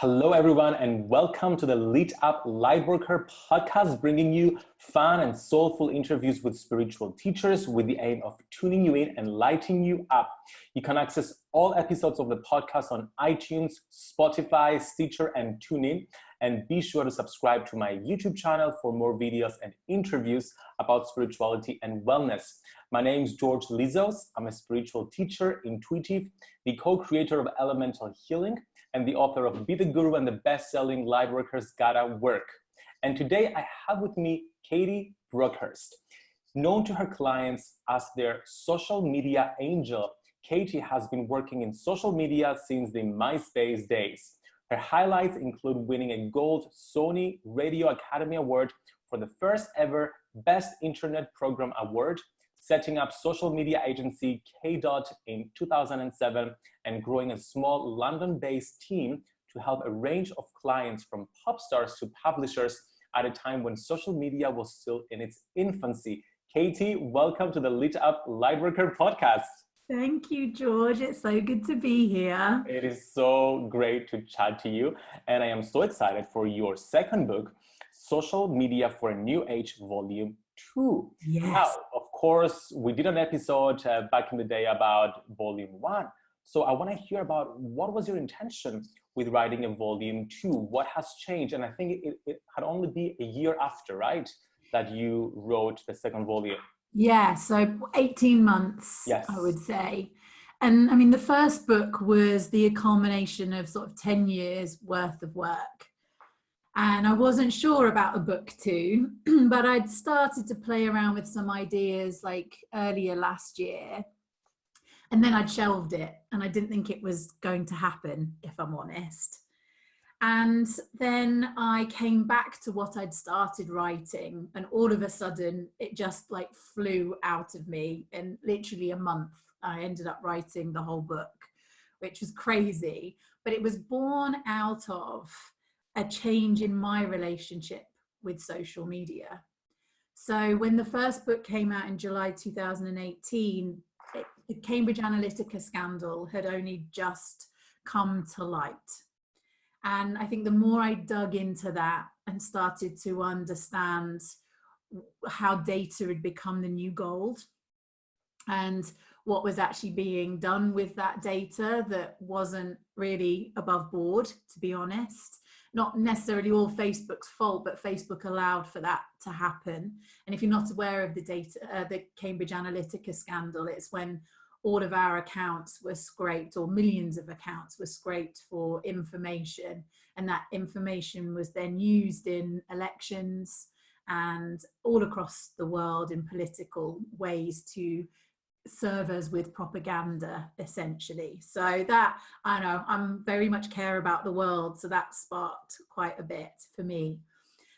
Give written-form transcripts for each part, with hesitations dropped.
Hello, everyone, and welcome to the Lit Up Lightworker Podcast, bringing you fun and soulful interviews with spiritual teachers with the aim of tuning you in and lighting you up. You can access all episodes of the podcast on iTunes, Spotify, Stitcher, and TuneIn. And be sure to subscribe to my YouTube channel for more videos and interviews about spirituality and wellness. My name is George Lizos. I'm a spiritual teacher, intuitive, the co-creator of Elemental Healing, and the author of Be the Guru and the best-selling Lightworkers Gotta Work. And today I have with me Katie Brookhurst. Known to her clients as their social media angel, Katie has been working in social media since the MySpace days. Her highlights include winning a Gold Sony Radio Academy Award for the first ever Best Internet Program Award, setting up social media agency K-Dot in 2007, and growing a small London-based team to help a range of clients from pop stars to publishers at a time when social media was still in its infancy. Katie, welcome to the Lit Up Lightworker Podcast. Thank you, George. It's so good to be here. It is so great to chat to you. And I am so excited for your second book, Social Media for a New Age, Volume 2. Yes. Now, of course, we did an episode back in the day about Volume 1. So I want to hear about what was your intention with writing a Volume 2? What has changed? And I think it had only been a year after, right, that you wrote the second volume. Yeah, so 18 months, yes, I would say. And I mean, the first book was the culmination of sort of 10 years worth of work. And I wasn't sure about a book 2, but I'd started to play around with some ideas like earlier last year. And then I'd shelved it, and I didn't think it was going to happen, if I'm honest. And then I came back to what I'd started writing, and all of a sudden it just like flew out of me. In literally a month, I ended up writing the whole book, which was crazy, but it was born out of a change in my relationship with social media. So when the first book came out in July 2018, the Cambridge Analytica scandal had only just come to light. And I think the more I dug into that and started to understand how data had become the new gold and what was actually being done with that data that wasn't really above board, to be honest. Not necessarily all Facebook's fault, but Facebook allowed for that to happen. And if you're not aware of the data, the Cambridge Analytica scandal, it's when all of our accounts were scraped, or millions of accounts were scraped for information. And that information was then used in elections and all across the world in political ways to serve us with propaganda, essentially. So that, I know, I'm very much care about the world. So that sparked quite a bit for me.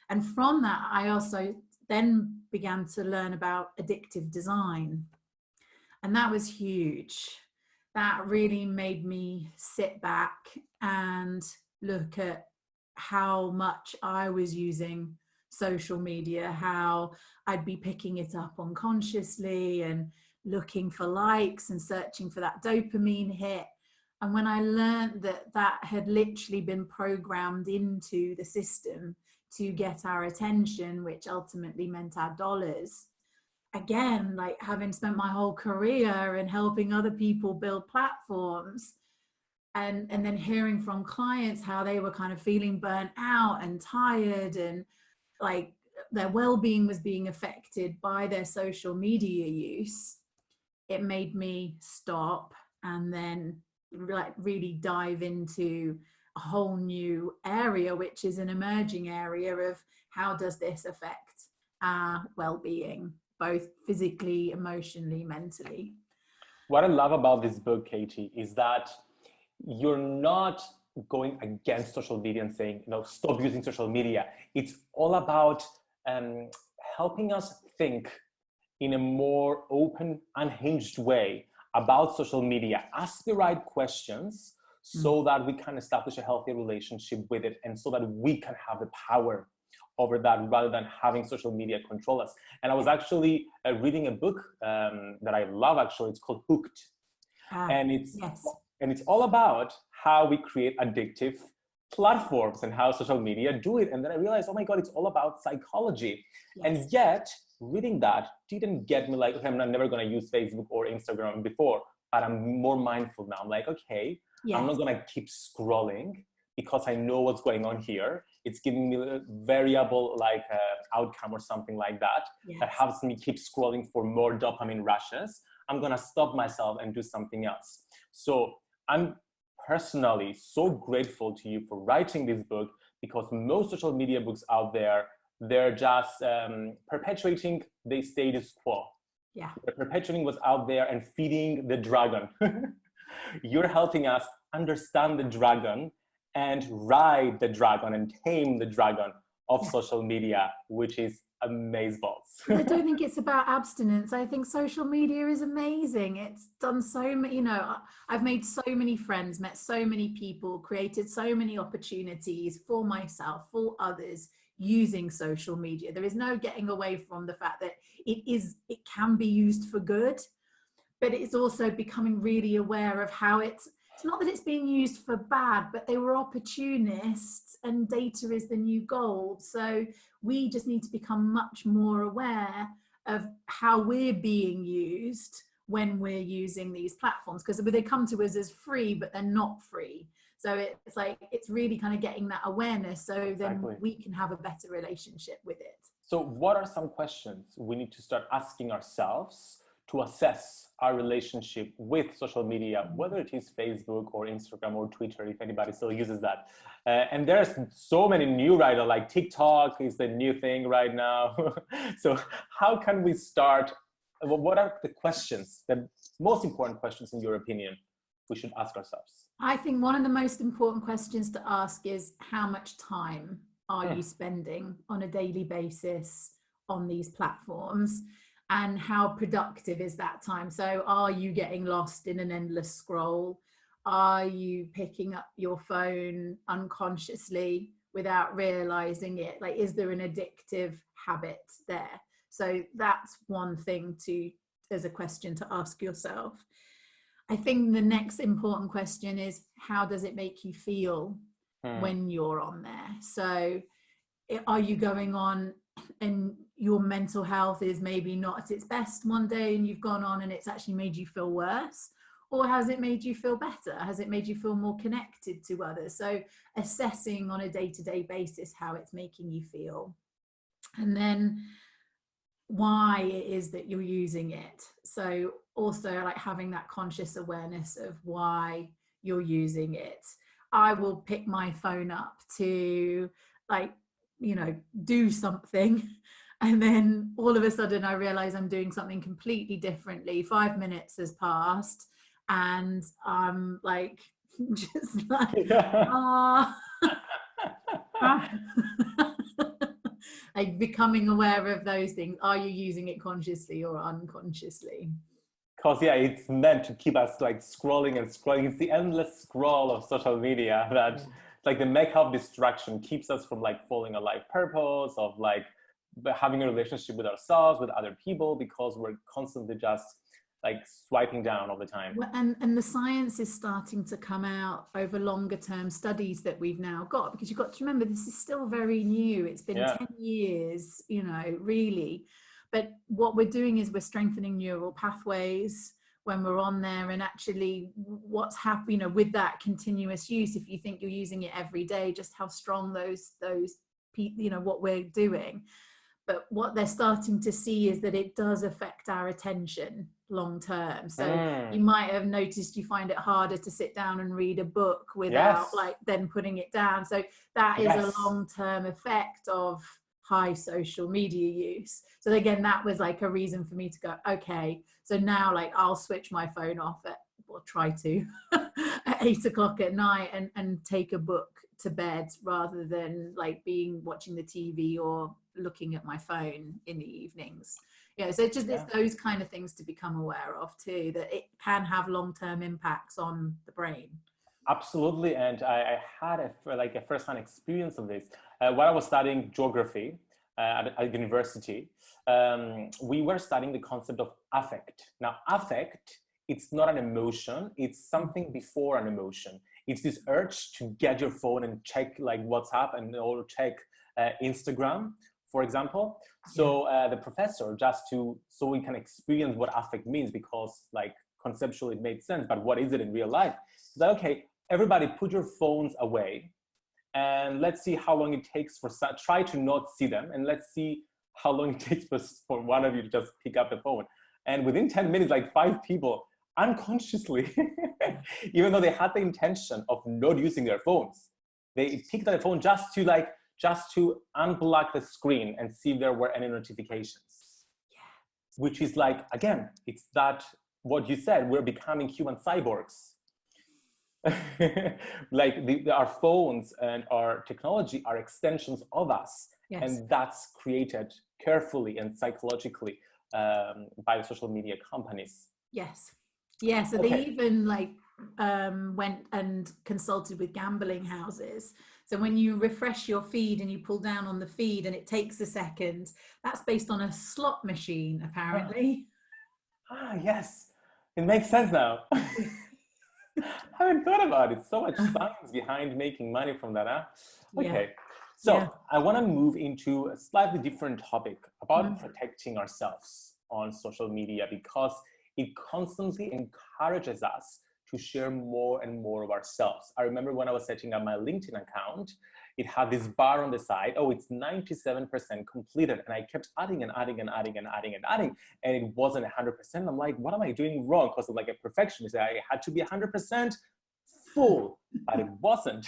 And from that, I also then began to learn about addictive design. And that was huge. That really made me sit back and look at how much I was using social media, how I'd be picking it up unconsciously and looking for likes and searching for that dopamine hit. And when I learned that that had literally been programmed into the system to get our attention, which ultimately meant our dollars, again, like having spent my whole career and helping other people build platforms, and then hearing from clients how they were kind of feeling burnt out and tired, and like their well-being was being affected by their social media use, it made me stop and then like really dive into a whole new area, which is an emerging area of how does this affect our well-being, both physically, emotionally, mentally. What I love about this book, Katie, is that you're not going against social media and saying, stop using social media. It's all about helping us think in a more open, unhinged way about social media. Ask the right questions so that we can establish a healthy relationship with it, and so that we can have the power over that rather than having social media control us. And I was actually reading a book that I love, actually. It's called Hooked. And it's all about how we create addictive platforms and how social media do it. And then I realized, oh my God, it's all about psychology. Yes. And yet reading that didn't get me like, okay, I'm never going to use Facebook or Instagram before, but I'm more mindful now. I'm like, okay, Yes. I'm not going to keep scrolling because I know what's going on here. It's giving me a variable like outcome or something like that, Yes. that helps me keep scrolling for more dopamine rushes. I'm going to stop myself and do something else. So I'm personally so grateful to you for writing this book, because most social media books out there, they're just perpetuating the status quo. Yeah. They're perpetuating what's out there and feeding the dragon. You're helping us understand the dragon and ride the dragon and tame the dragon of social media, which is amazeballs. I don't think it's about abstinence. I think social media is amazing. It's done so many, I've made so many friends, met so many people, created so many opportunities for myself, for others, using social media. There is no getting away from the fact that it can be used for good, but it's also becoming really aware of how it's not that it's being used for bad, but they were opportunists, and data is the new gold. So we just need to become much more aware of how we're being used when we're using these platforms, because they come to us as free, but they're not free. So it's like, it's really kind of getting that awareness, so then we can have a better relationship with it. So what are some questions we need to start asking ourselves to assess our relationship with social media, whether it is Facebook or Instagram or Twitter, if anybody still uses that? And there's so many new right now, like TikTok is the new thing right now. So how can we start? What are the questions, the most important questions in your opinion, we should ask ourselves? I think one of the most important questions to ask is, how much time are you spending on a daily basis on these platforms? And how productive is that time? So are you getting lost in an endless scroll? Are you picking up your phone unconsciously without realizing it? Like, is there an addictive habit there? So that's one thing as a question to ask yourself. I think the next important question is, how does it make you feel when you're on there? So are you going on and your mental health is maybe not at its best one day, and you've gone on and it's actually made you feel worse? Or has it made you feel better? Has it made you feel more connected to others? So assessing on a day-to-day basis how it's making you feel. And then why it is that you're using it. So also like having that conscious awareness of why you're using it. I will pick my phone up to do something, and then all of a sudden I realize I'm doing something completely differently. 5 minutes has passed and I'm like just like like becoming aware of those things. Are you using it consciously or unconsciously? Because it's meant to keep us like scrolling and scrolling. It's the endless scroll of social media that like the makeup distraction keeps us from like following a life purpose, of like having a relationship with ourselves, with other people, because we're constantly just like swiping down all the time. And the science is starting to come out over longer term studies that we've now got, because you've got to remember, this is still very new. It's been 10 years, really. But what we're doing is we're strengthening neural pathways when we're on there, and actually what's happening, with that continuous use, if you think you're using it every day, just how strong those what we're doing. But what they're starting to see is that it does affect our attention long term. So you might have noticed you find it harder to sit down and read a book without then putting it down. So that is a long-term effect of high social media use. So again, that was like a reason for me to go, okay, so now like I'll switch my phone off try to at 8 o'clock at night and take a book to bed, rather than like watching the TV or looking at my phone in the evenings. So it's those kind of things to become aware of too, that it can have long-term impacts on the brain. Absolutely. And I had a first-hand experience of this. While I was studying geography at university, we were studying the concept of affect. Now, affect, it's not an emotion, it's something before an emotion. It's this urge to get your phone and check like WhatsApp and or check Instagram, for example. So the professor, so we can experience what affect means, because like conceptually it made sense, but what is it in real life? It's like, okay, everybody put your phones away and let's see how long it takes try to not see them, and let's see how long it takes for one of you to just pick up the phone. And within 10 minutes, like 5 people unconsciously, even though they had the intention of not using their phones, they picked up the phone just to unblock the screen and see if there were any notifications. Which is like, again, it's that what you said, we're becoming human cyborgs. Like our phones and our technology are extensions of us. Yes. And that's created carefully and psychologically by the social media companies. Yes. Yeah, so they even went and consulted with gambling houses. So when you refresh your feed and you pull down on the feed and it takes a second, that's based on a slot machine, apparently. Yes. It makes sense now. I haven't thought about it. So much science behind making money from that, huh? Okay. So I want to move into a slightly different topic about protecting ourselves on social media, because it constantly encourages us to share more and more of ourselves. I remember when I was setting up my LinkedIn account, it had this bar on the side, it's 97% completed. And I kept adding, and it wasn't 100%. I'm like, what am I doing wrong? Because I'm like a perfectionist, I had to be 100% full, but it wasn't.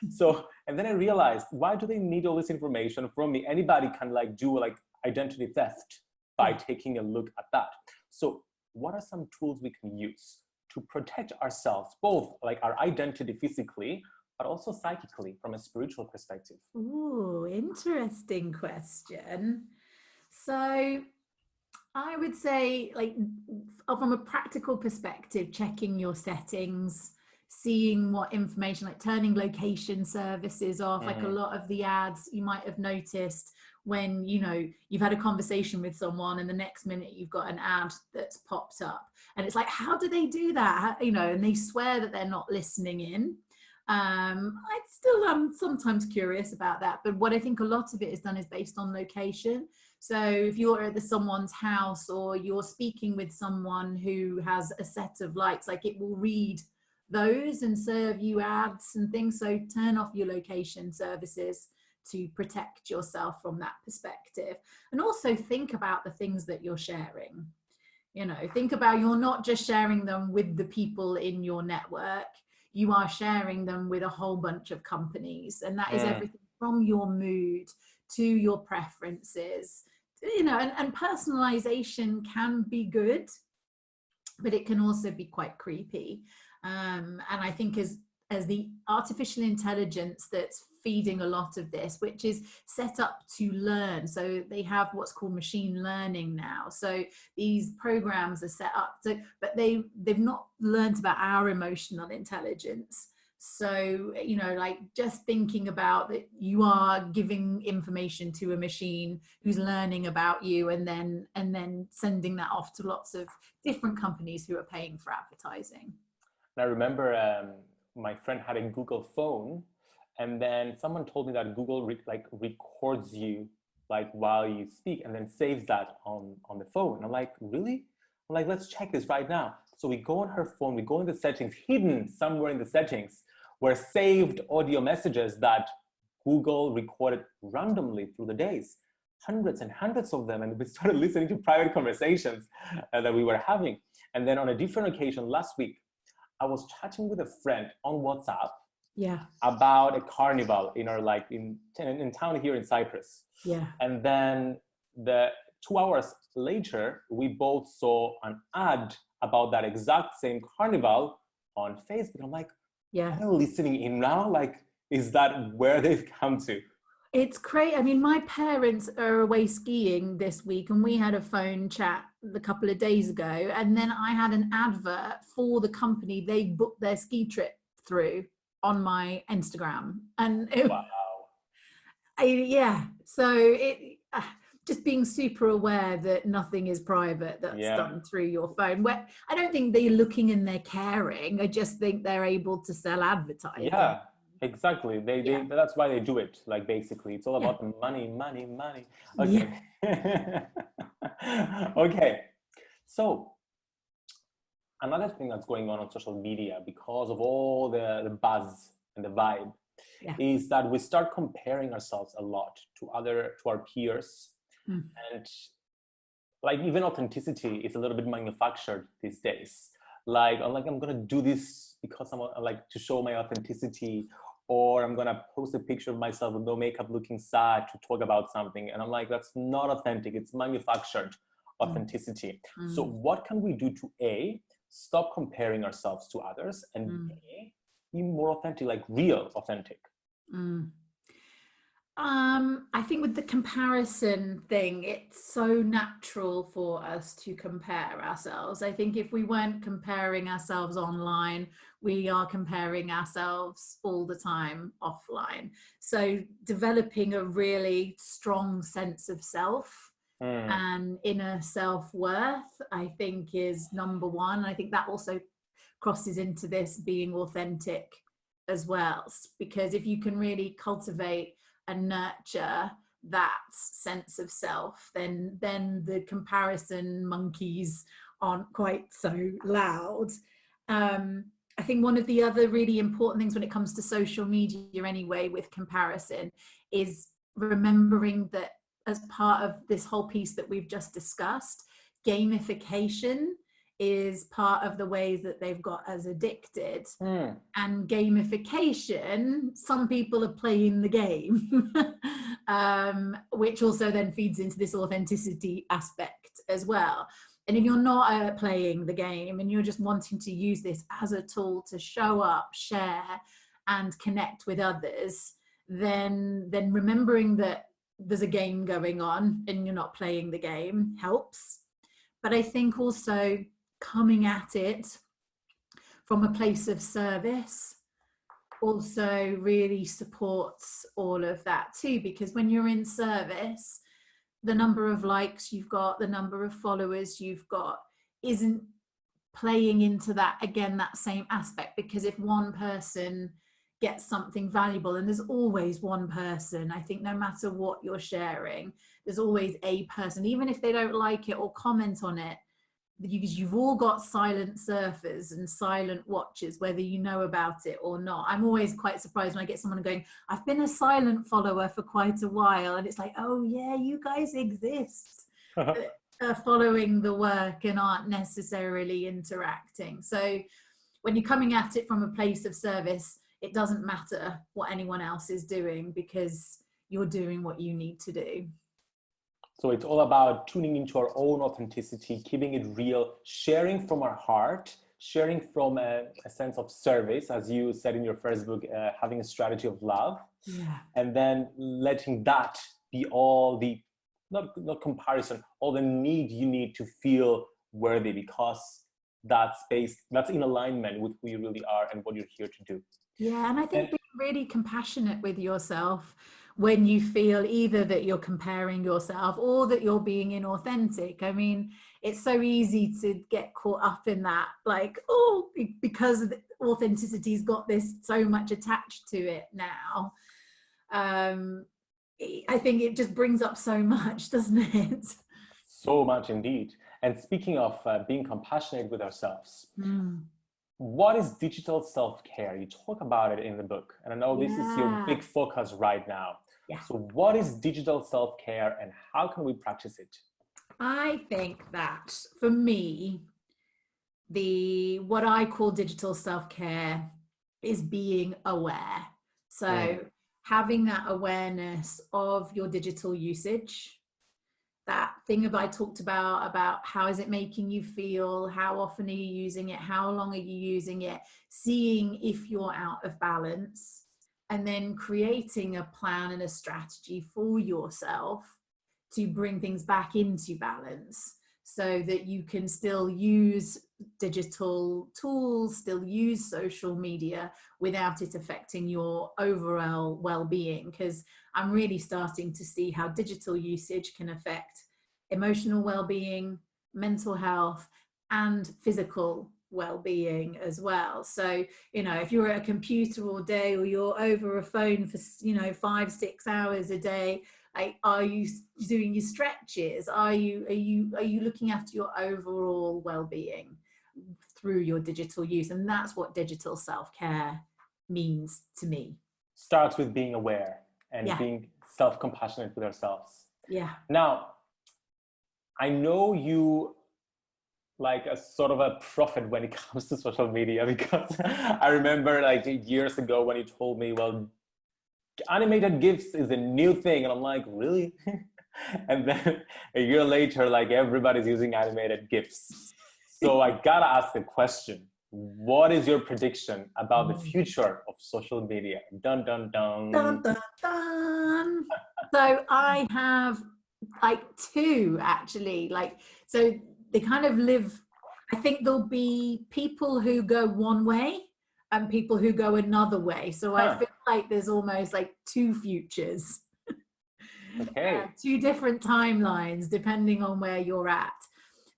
So, and then I realized, why do they need all this information from me? Anybody can do identity theft by taking a look at that. So what are some tools we can use to protect ourselves, both our identity physically, but also psychically from a spiritual perspective? Ooh, interesting question. So I would say, from a practical perspective, checking your settings, seeing what information, turning location services off, a lot of the ads you might have noticed when, you've had a conversation with someone and the next minute you've got an ad that's popped up. And it's like, how do they do that? And they swear that they're not listening in. I still am sometimes curious about that. But what I think a lot of it is done is based on location. So if you're at someone's house or you're speaking with someone who has a set of likes, it will read those and serve you ads and things. So turn off your location services to protect yourself from that perspective. And also think about the things that you're sharing. Think about, you're not just sharing them with the people in your network, you are sharing them with a whole bunch of companies. And that is everything from your mood to your preferences, and personalization can be good, but it can also be quite creepy. And I think as the artificial intelligence that's feeding a lot of this, which is set up to learn. So they have what's called machine learning now. So these programs are set up, but they've not learned about our emotional intelligence. So, just thinking about that you are giving information to a machine who's learning about you and then sending that off to lots of different companies who are paying for advertising. And I remember my friend had a Google phone, and then someone told me that Google records you while you speak and then saves that on the phone. And I'm like, really? I'm like, let's check this right now. So we go on her phone, we go in the settings, hidden somewhere in the settings were saved audio messages that Google recorded randomly through the days, hundreds and hundreds of them. And we started listening to private conversations that we were having. And then on a different occasion last week, I was chatting with a friend on WhatsApp about a carnival in our in town here in Cyprus. And then 2 hours later, we both saw an ad about that exact same carnival on Facebook. I'm like, are they listening in now? Is that where they've come to? It's crazy. I mean, my parents are away skiing this week and we had a phone chat a couple of days ago, and then I had an advert for the company they booked their ski trip through on my Instagram. And wow. So just being super aware that nothing is private that's done through your phone. Where I don't think they're looking and they're caring. I just think they're able to sell advertising. Yeah, exactly. They that's why they do it. Like basically, it's all about the money. Okay. Yeah. Okay. So another thing that's going on social media, because of all the buzz and the vibe, is that we start comparing ourselves a lot to our peers. And like even authenticity is a little bit manufactured these days. Like I'm gonna do this because I'm like to show my authenticity, or I'm gonna post a picture of myself with no makeup looking sad to talk about something. And I'm like, that's not authentic, it's manufactured authenticity. So what can we do to A, stop comparing ourselves to others, and B, be more authentic, like real authentic? I think with the comparison thing, it's so natural for us to compare ourselves. I think if we weren't comparing ourselves online, we are comparing ourselves all the time offline. So developing a really strong sense of self and inner self-worth, I think, is number one. I think that also crosses into this being authentic as well, because if you can really cultivate and nurture that sense of self, then the comparison monkeys aren't quite so loud. I think one of the other really important things when it comes to social media anyway with comparison is remembering that as part of this whole piece that we've just discussed, gamification is part of the ways that they've got us addicted. And gamification, some people are playing the game, which also then feeds into this authenticity aspect as well. And if you're not playing the game and you're just wanting to use this as a tool to show up, share, and connect with others, then remembering that there's a game going on and you're not playing the game helps. But I think also coming at it from a place of service also really supports all of that too, because when you're in service, the number of likes you've got, the number of followers you've got isn't playing into that, again, that same aspect. Because if one person gets something valuable, and there's always one person, I think no matter what you're sharing, there's always a person, even if they don't like it or comment on it, because you've all got silent surfers and silent watchers, whether you know about it or not. I'm always quite surprised when I get someone going, I've been a silent follower for quite a while. And it's like, oh yeah, you guys exist, following the work and aren't necessarily interacting. So when you're coming at it from a place of service, it doesn't matter what anyone else is doing because you're doing what you need to do. So it's all about tuning into our own authenticity, keeping it real, sharing from our heart, sharing from a sense of service, as you said in your first book, having a strategy of love. Yeah. And then letting that be all the, not comparison, all the need you need to feel worthy, because that's in alignment with who you really are and what you're here to do. Yeah, and I think being really compassionate with yourself when you feel either that you're comparing yourself or that you're being inauthentic. I mean, it's so easy to get caught up in that, like, oh, because authenticity's got this so much attached to it now. I think it just brings up so much, doesn't it? So much indeed. And speaking of being compassionate with ourselves, what is digital self-care? You talk about it in the book, and I know this is your big focus right now. Yeah. So what is digital self-care and how can we practice it? I think that for me, what I call digital self-care is being aware. So having that awareness of your digital usage, that thing that I talked about how is it making you feel, how often are you using it, how long are you using it, seeing if you're out of balance, and then creating a plan and a strategy for yourself to bring things back into balance so that you can still use digital tools, still use social media without it affecting your overall well-being, because I'm really starting to see how digital usage can affect emotional well-being, mental health, and physical well-being as well. So, you know, if you're at a computer all day, or you're over a phone for, you know, 5-6 hours a day, like, are you doing your stretches? Are you looking after your overall well-being through your digital use? And that's what digital self-care means to me. Starts with being aware and Yeah. being self-compassionate with ourselves. Yeah. Now, I know you like a sort of a prophet when it comes to social media, because I remember like years ago when you told me, well, animated GIFs is a new thing. And I'm like, really? And then a year later, like everybody's using animated GIFs. So I gotta ask a question. What is your prediction about the future of social media? Dun, dun, dun. Dun, dun, dun. So I have like two, actually. Like, so they kind of live, I think there'll be people who go one way and people who go another way. So I feel like there's almost like two futures. Okay. Two different timelines depending on where you're at.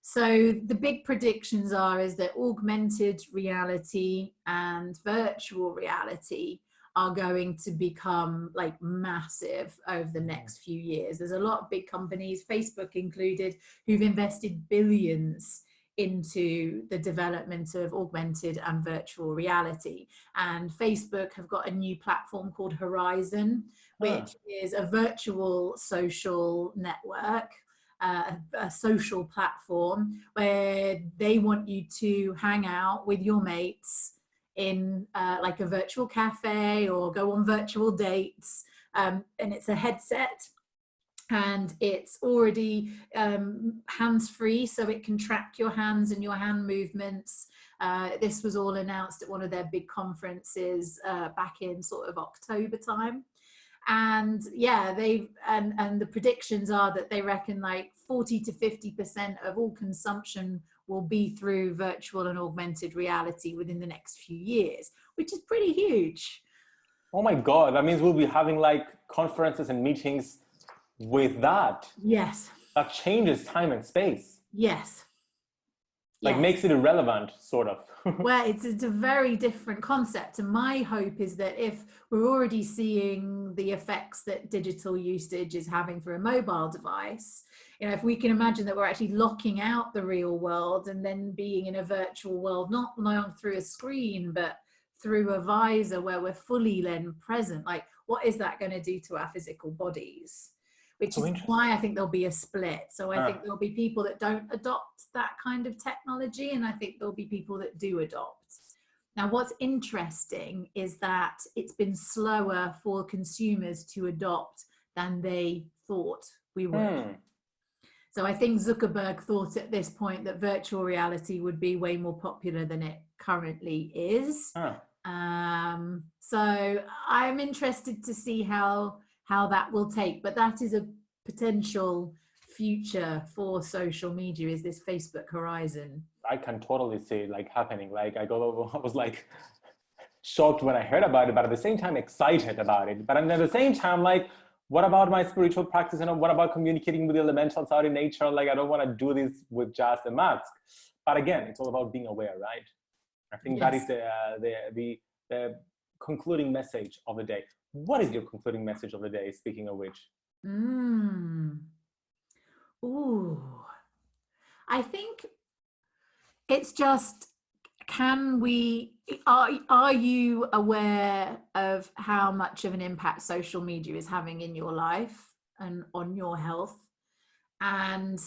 So the big predictions is that augmented reality and virtual reality are going to become like massive over the next few years. There's a lot of big companies, Facebook included, who've invested billions into the development of augmented and virtual reality. And Facebook have got a new platform called Horizon, which is a virtual social network, a social platform where they want you to hang out with your mates in like a virtual cafe or go on virtual dates. And it's a headset, and it's already hands-free, so it can track your hands and your hand movements. This was all announced at one of their big conferences back in sort of October time. And yeah, and the predictions are that they reckon like 40 to 50% of all consumption will be through virtual and augmented reality within the next few years, which is pretty huge. Oh my God, that means we'll be having like conferences and meetings with that. Yes. That changes time and space. Yes. Like makes it irrelevant, sort of. Well, it's a very different concept. And my hope is that if we're already seeing the effects that digital usage is having for a mobile device, you know, if we can imagine that we're actually locking out the real world and then being in a virtual world, not through a screen, but through a visor where we're fully then present, like what is that going to do to our physical bodies? Which is why I think there'll be a split. So I think there'll be people that don't adopt that kind of technology, and I think there'll be people that do adopt. Now, what's interesting is that it's been slower for consumers to adopt than they thought we would. So I think Zuckerberg thought at this point that virtual reality would be way more popular than it currently is. So I'm interested to see how that will take, but that is a potential future for social media, is this Facebook Horizon. I can totally see it like happening. Like I was like shocked when I heard about it, but at the same time excited about it. But at the same time, like, what about my spiritual practice? And what about communicating with the elementals out in nature? Like, I don't want to do this with just a mask. But again, it's all about being aware, right? I think that is the concluding message of the day. What is your concluding message of the day, speaking of which? Ooh. I think it's just, are you aware of how much of an impact social media is having in your life and on your health? And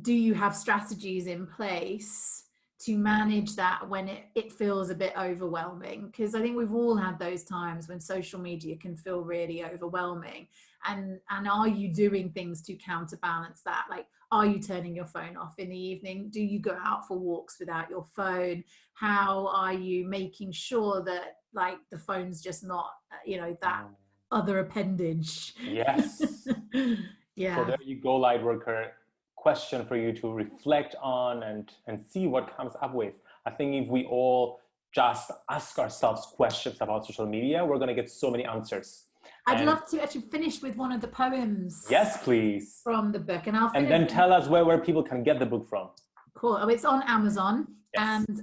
do you have strategies in place to manage that when it feels a bit overwhelming? Because I think we've all had those times when social media can feel really overwhelming. And are you doing things to counterbalance that? Like, are you turning your phone off in the evening? Do you go out for walks without your phone? How are you making sure that like the phone's just not, you know, that other appendage? Yes. Yeah. So there you go, Lightworker. question for you to reflect on and see what comes up with. I think if we all just ask ourselves questions about social media, we're going to get so many answers. I'd love to actually finish with one of the poems. Yes, please. From the book. And then tell us where people can get the book from. Cool. Oh, it's on Amazon. Yes. And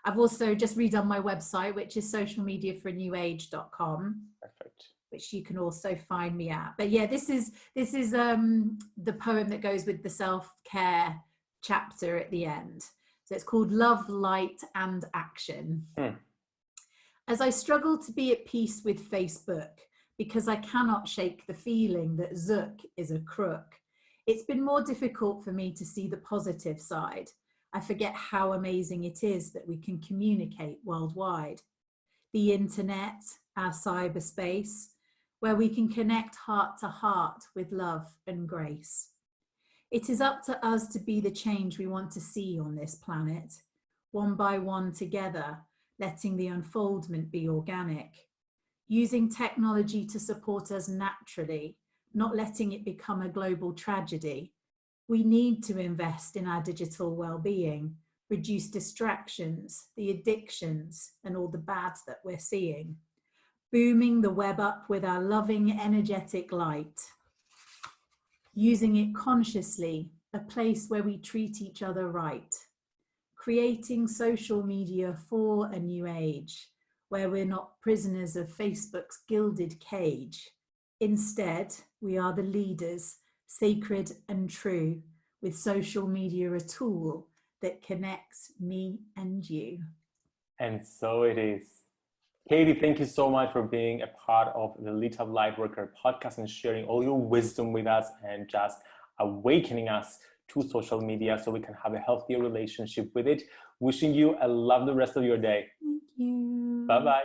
I've also just redone my website, which is socialmediaforanewaage.com. Perfect. Which you can also find me at. But yeah, this is the poem that goes with the self-care chapter at the end. So it's called Love, Light and Action. As I struggle to be at peace with Facebook, because I cannot shake the feeling that Zuck is a crook, it's been more difficult for me to see the positive side. I forget how amazing it is that we can communicate worldwide. The internet, our cyberspace, where we can connect heart to heart with love and grace. It is up to us to be the change we want to see on this planet, one by one together, letting the unfoldment be organic, using technology to support us naturally, not letting it become a global tragedy. We need to invest in our digital well-being, reduce distractions, the addictions, and all the bad that we're seeing. Booming the web up with our loving, energetic light. Using it consciously, a place where we treat each other right. Creating social media for a new age, where we're not prisoners of Facebook's gilded cage. Instead, we are the leaders, sacred and true, with social media a tool that connects me and you. And so it is. Katie, thank you so much for being a part of the Lit Up Lightworker podcast and sharing all your wisdom with us and just awakening us to social media so we can have a healthier relationship with it. Wishing you a lovely rest of your day. Thank you. Bye-bye.